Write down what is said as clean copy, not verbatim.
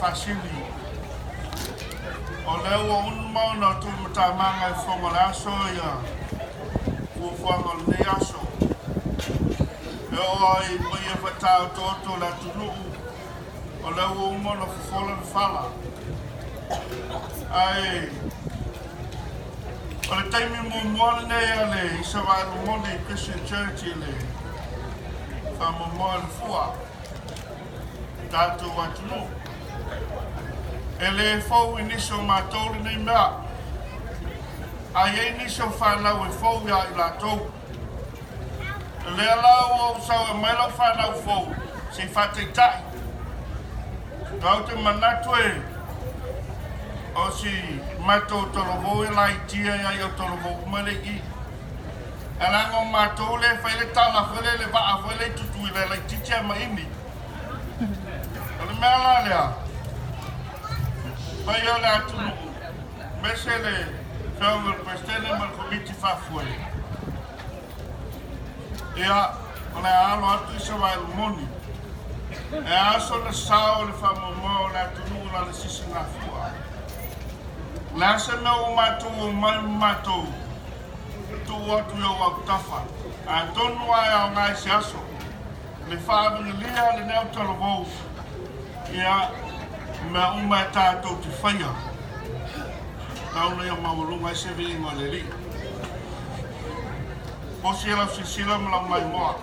fasili. O leo o unu mau na tu matamanga e whonga le aso ia. Fuafuanga le aso. E o ai mo ia whatau toto la tunuu. O leo o umo na fufola le fala. Ai. O le taimi mo moale nei a le Isaraelu Moni Christian Church i le. Fa mo moale fua. Tato watunu. Ele fou iniso matoli nei mea. Ai e iniso whanau e fou ia i la tou. Le alau o sau e maila whanau fou. Se whate tai. Kau te manatu e. O si mato tolovo e lai tia ia i o tolovo umale i. Alango mato le whaile tala whaile le waa whaile tutu i le lai titia maini. Ole mea la lea. Pai ole atu nuku. Mese le whiaunga prestene ma komiti whafue. Ia, ole alo atu Isaraelu Moni. E aso le sao le whamomo le atu nuku la le sisi ngā fua. Le asa me o matou o mai matou. Tu atu yo au tafa. A tonu ai au ngai se aso. Le whaavini lia le neo talovou. Ia, mea uma e tātou te whaia. Nauna ia maurunga e sewe ingo le li. Posi e lau sisila ma lau mai moa.